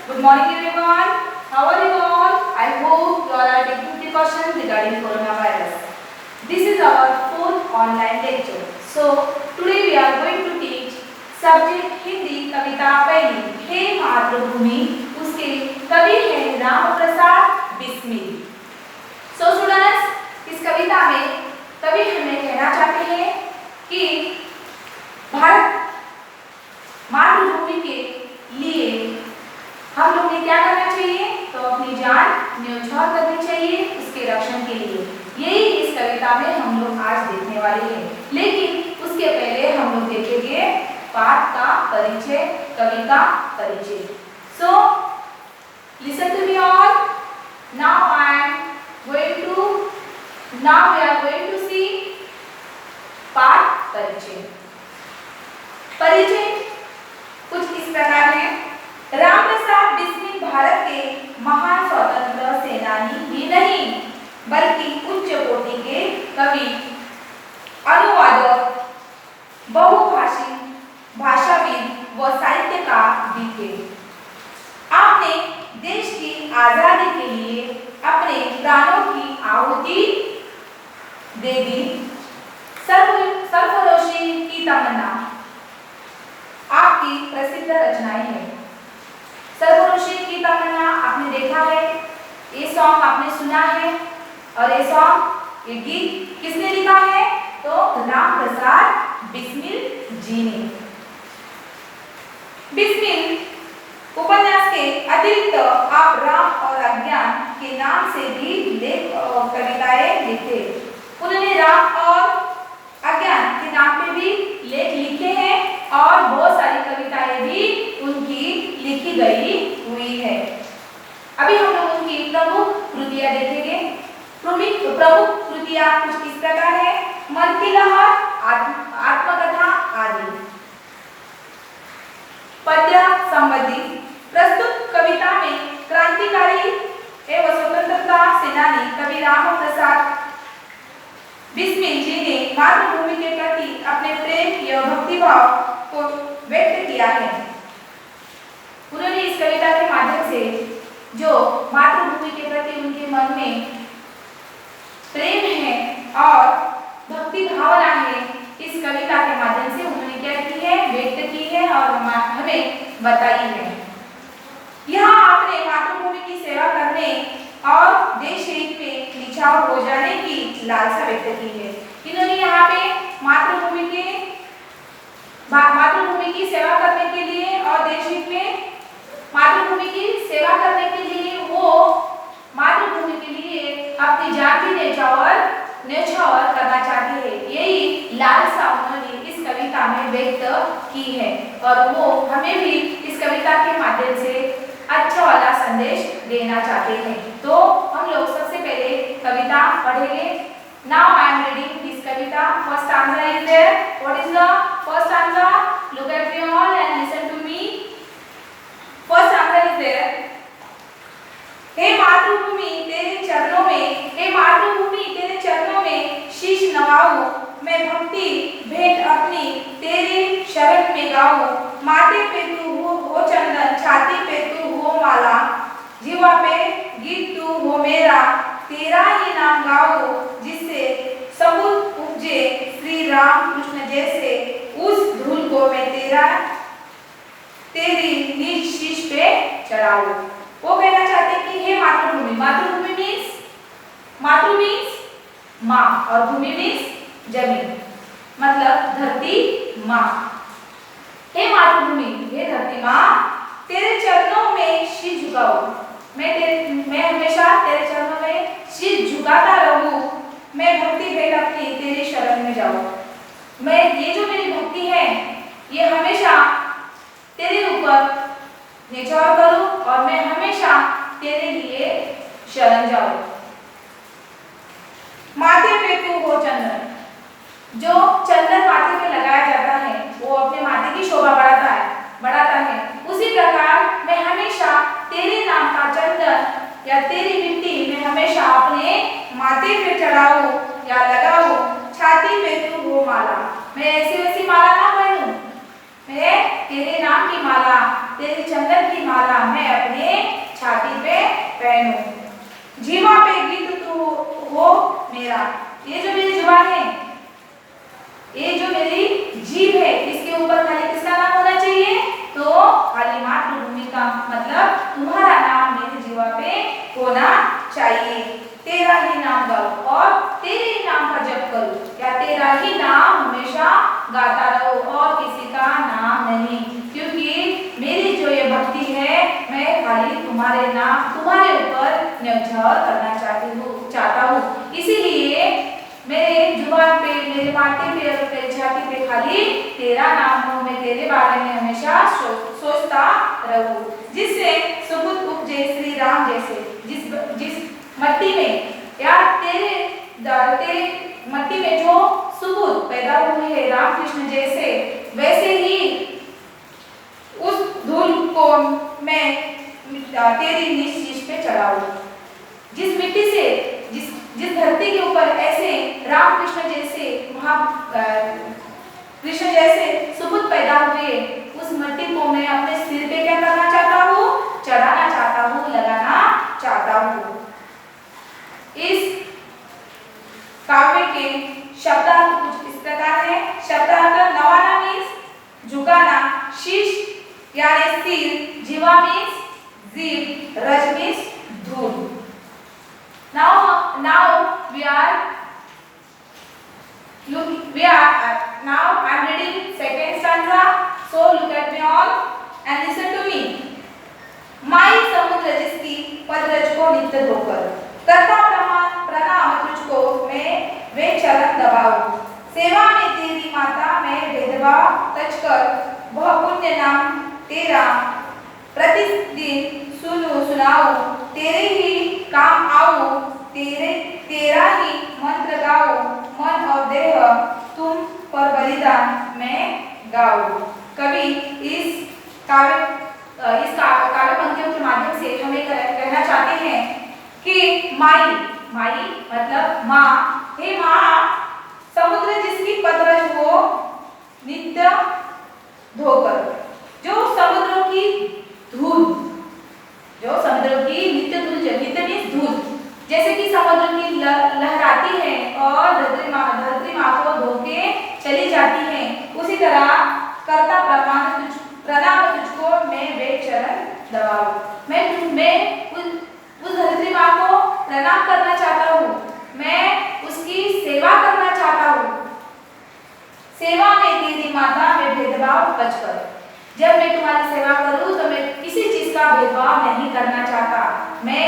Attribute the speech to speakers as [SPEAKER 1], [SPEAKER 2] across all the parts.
[SPEAKER 1] Good morning everyone. How are you all? I hope you all are taking precautions regarding coronavirus. This is our fourth online lecture. So today we are going to teach subject Hindi कविता पहली हे मातृभूमि, उसके कवि हैं Ram Prasad Bismil. So students, इस कविता में कवि हमें कहना चाहते हैं कि भारत मातृभूमि के लिए हम लोग ने क्या करना चाहिए, तो अपनी जान न्यौछावर करनी चाहिए उसके रक्षण के लिए. यही इस कविता में हम लोग आज देखने वाले हैं. लेकिन उसके पहले हम लोग देखेंगे पाठ का परिचय, कवि का परिचय. So listen to me all. Now we are going to see पाठ परिचय. परिचय कुछ इस प्रकार है. राम प्रसाद बिस्मिल भारत के महान स्वतंत्र सेनानी ही नहीं बल्कि उच्च कोटि के कवि, अनुवादक, बहुभाषी भाषाविद व साहित्यकार भी थे. आपने देश की आजादी के लिए अपने प्राणों की आहुति दे दी. सरफरोशी की तमन्ना आपकी प्रसिद्ध रचनाएं हैं. सरफरोशी की तमन्ना आपने देखा है, ये सॉन्ग आपने सुना है. और ये सॉन्ग, ये गीत किसने लिखा है, तो राम प्रसाद बिस्मिल जी ने. बिस्मिल उपन्यास के अतिरिक्त आप राम और अज्ञान के नाम से भी लेख और कविताएं लिखे. उन्होंने राम और अज्ञान के नाम पे भी लेख लिखे हैं और बहुत सारी कविताएं भी उनकी लिखी गई हुई है. अभी हम लोग उनकी प्रमुख कृतियां देखेंगे. प्रमुख कृतियां कुछ इस प्रकार है. मन की लहर, आत्मकथा आदि. पद्य संबंधी प्रस्तुत कविता में क्रांतिकारी एवं स्वतंत्रता सेनानी कवि राम प्रसाद बिस्मिल जी ने मातृभूमि के प्रति अपने प्रेम या भक्तिभाव को व्यक्त किया है. उन्होंने इस कविता के माध्यम से जो मातृभूमि के प्रति उनके मन में प्रेम है और भक्ति भावना है, इस कविता के माध्यम से उन्होंने क्या की है, व्यक्त की है और हमें बताई है. यहाँ आपने मातृभूमि की सेवा करने और देश हित में निछावर हो जाने की लालसा व्यक्त की है. इन्होंने यहाँ पे मातृभूमि की सेवा करने के लिए और देश हित में मातृभूमि की सेवा करने के लिए वो मातृभूमि के लिए अपनी जान भी न्यौछावर करना चाहती है. यही लालसा उन्होंने इस कविता में व्यक्त की है और वो हमें भी इस कविता के माध्यम से अच्छा वाला संदेश देना चाहते हैं. तो हम लोग सबसे पहले कविता पढ़ेंगे. Now I am reading this Kavita. First stanza is there. What is the first stanza? Look at me all and listen to me. First stanza is there. हे मातृभूमि तेरे चरणों में, हे मातृभूमि तेरे चरणों में शीश नवाऊं, मैं भक्ति भेंट अपनी तेरे शरण में गाऊं. माथे पे तू हो चंदन, छाती पे तू हो माला, जीवा पे गीत तू हो मेरा, तेरा ही नाम गाऊं जिससे सबूत उपजे श्री राम कृष्ण जैसे. उस धूल को मैं तेरी निज शीश पे चढ़ाऊं. वो कहना चाहते हैं कि हे मातृभूमि, मातृभूमि मीन्स माँ और भूमि मीन्स जमीन, मतलब धरती माँ. हे मातृभूमि, हे धरती माँ, तेरे चरणों में शीश झुकाऊं, मैं हमेशा तेरे चरणों में शीश झुकाता रहूं. मैं भक्ति भेंट अपनी तेरी शरण में जाऊं. मैं ये जो मेरी भक्ति है ये हमेशा तेरे ऊपर न्यौछावर करूं और मैं हमेशा तेरे लिए शरण जाऊं. माथे पे तू हो चंदन, जो चंदन माथे पे लगाया जाता है वो अपने माथे की शोभा बढ़ाता है. उसी प्रकार मैं हमेशा तेरे नाम का चंदन या तेरी मिट्टी मैं हमेशा अपने माथे पे चढ़ाऊं या लगाऊं. छाती पे तू हो माला, मैं ऐसी वैसी माला ना पहनूं, मैं तेरे नाम की माला, तेरे चंदन की माला मैं अपने बहनों। जीवा पे गीत तू हो मेरा। ये जो मेरी जुबान है, ये जो मेरी जीभ है, इसके ऊपर खाली किसका नाम होना चाहिए? तो खाली मातृभूमि का मतलब तुम्हारा नाम मेरी जीवा पे होना चाहिए। तेरा ही नाम गाओ और तेरे ही नाम का जप करो, या तेरा ही नाम हमेशा गाता रहो और किसी का नाम नहीं, क्योंकि मेरी जो ये भक्ति है, मैं खाली तुम्हारे नाम, तुम्हारे ऊपर न्यौछावर करना चाहता हूँ। इसीलिए मेरे जुबान पे, मेरे माथे पे और मेरे छाती पे खाली तेरा नाम हो, मैं तेरे बारे में हमेशा सोचता रहूं, जिससे सुबुत उपजे श्री राम जैसे। जिस मट्टी में या तेरे मट्टी में जो सुबुत पैदा हुए हैं रामकृष्ण जैसे, वैसे ही उस धूल को मैं तेरी निज शीश पे चढ़ाऊं। जिस मिट्टी से, जिस धरती के ऊपर ऐसे रामकृष्ण जैसे कृष्ण जैसे सुबुत पैदा हुए, उस मिट्टी को मैं अपने सिर पे क्या करना चाहता हूँ? चढ़ाना चाहता हूँ, लगाना चाहता हूँ। इस काव्य के शब्दार्थ कुछ इस प्रकार है। शब्दार्थ नवाना मीन्स झुकाना, शीश यानी सिर, जीवा मीन्स जीभ, रज मीन्स धूल। Now we are now I am reading second stanza. So look at me all and listen to me. माई समुद्र जिसकी पदरज को नित्य धोकर, करता प्रणाम तुझको मैं वे चरण दबाऊं। सेवा में तेरी माता मैं भेदभाव तजकर, वह पुण्य नाम तेरा प्रतिदिन सुनाऊं। तेरे ही काम आऊं, तेरा ही मंत्र गाऊं, मन और देह तुम पर बलिदान मैं गाऊं। कवि इस काव्य पंक्तियों के माध्यम से हमें कहना चाहते हैं कि माई मतलब माँ, हे माँ, समुद्र जिसकी पदरज हो नित्य धोकर, जो समुद्रों की धूल, जो समुद्रों की नित्य धूल, नित्य मीन्स धूल, जैसे कि समुद्र की लहराती है और धरती माँ को धो के चली जाती है, उसी तरह करता प्रणाम तुझको मैं वे चरण दबाऊं। मैं उस धरती माँ को प्रणाम करना चाहता हूँ, मैं उसकी सेवा करना चाहता हूँ। सेवा में तेरी माता में भेदभाव बचकर, जब मैं तुम्हारी सेवा करूं तो मैं किसी चीज का भेदभाव नहीं करना चाहता, मैं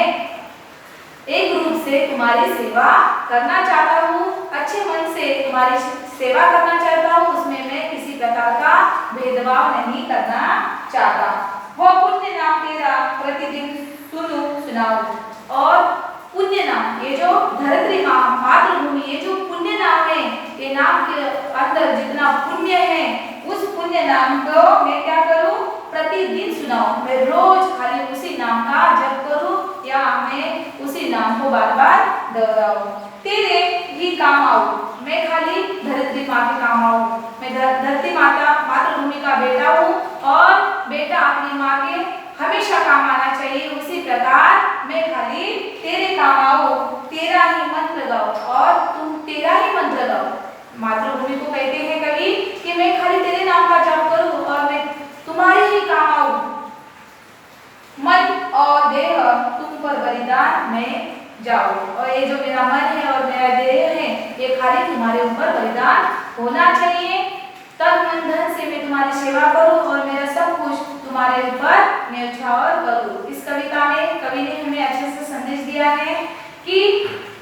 [SPEAKER 1] एक रूप से तुम्हारी सेवा करना चाहता हूँ, अच्छे मन से तुम्हारी सेवा करना चाहता हूँ, उसमें मैं किसी प्रकार का भेदभाव नहीं करना चाहता। वह पुण्य नाम तेरा प्रतिदिन सुनाऊं, और पुण्य नाम, ये जो धरती माँ मातृभूमि, ये जो पुण्य नाम है, ये नाम के अंदर जितना पुण्य है, उस पुण्य नाम को मैं क्या करूं? प्रतिदिन सुनाऊं। मैं रोज खाली उसी नाम का जप करूं या मैं उसी नाम को बार बार दोहराऊं। तेरे ही काम आऊं, मैं खाली धरती माँ के काम आऊं। मैं धरती माता मातृभूमि का बेटा हूँ और बेटा अपनी माँ के हमेशा काम आना चाहिए, उसी प्रकार मैं खाली तेरे काम आऊं, तेरा ही मंत्र गाओ और तुम तेरा ही मंत्र गाओ। मातृभूमि को कहते हैं कवि कि मैं खाली तेरे नाम का जप करूं और मैं तुम्हारे ही काम आऊं। मन और देह तुम पर बलिदान मैं जाऊं, और ये जो मेरा मन है और मेरा देह है, ये खाली तुम्हारे ऊपर बलिदान होना चाहिए। तन मन धन से मैं तुम्हारी सेवा करूं और मेरा सब कुछ तुम्हारे ऊपर न्यौछावर करूं। इस कविता में कवि ने हमें अच्छे से संदेश दिया है कि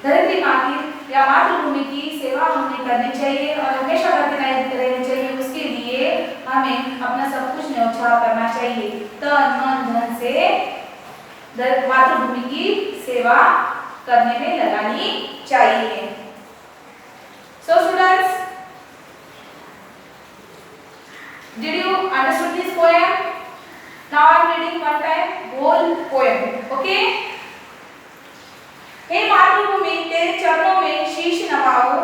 [SPEAKER 1] धरती माँ की या मातृभूमि की सेवा हमें करनी चाहिए और हमेशा करते रहनी चाहिए। उसके लिए हमें अपना सब कुछ न्यौछावर करना चाहिए, तन मन धन से मातृभूमि की सेवा करने में लगानी चाहिए। So students, did you understood this poem? Now I am reading one time whole poem. Okay? हे मातृभूमि तेरे चरणों में शीश नवाऊं,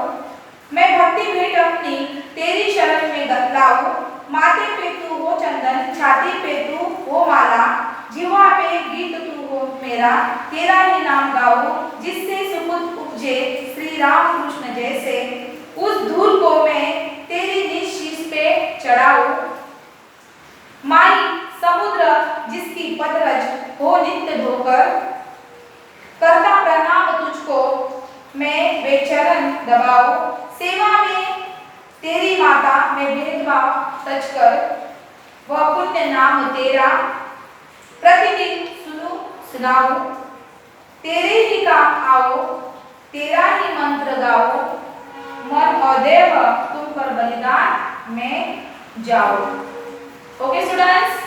[SPEAKER 1] मैं भक्ति भेंट अपनी तेरी शरण में लाऊं। माथे पे तू हो चंदन, छाती पे तू हो माला, जीवा पे गीत तू हो मेरा। मेरा, तेरा ही नाम गाऊं, जिससे सुपुत्र उपजे श्री राम कृष्ण जैसे। उस धूल को मैं तेरी निज शीश पे चढ़ाऊं। माई समुद्र जिसकी पदरज हो नित्य धोकर, करता प्रणाम तुझको मैं बेचरण दबाऊं। सेवा में तेरी माता मैं भेदभाव तज कर, वह पुण्य नाम तेरा प्रतिदिन सुनाऊं। तेरे ही काम आओ, तेरा ही मंत्र गाओ, मन और देव तुम पर बलिदान में जाओ। Okay students,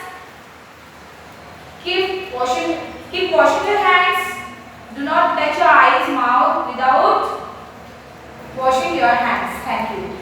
[SPEAKER 1] keep washing your hands. Do not touch your eyes, mouth without washing your hands. Thank you.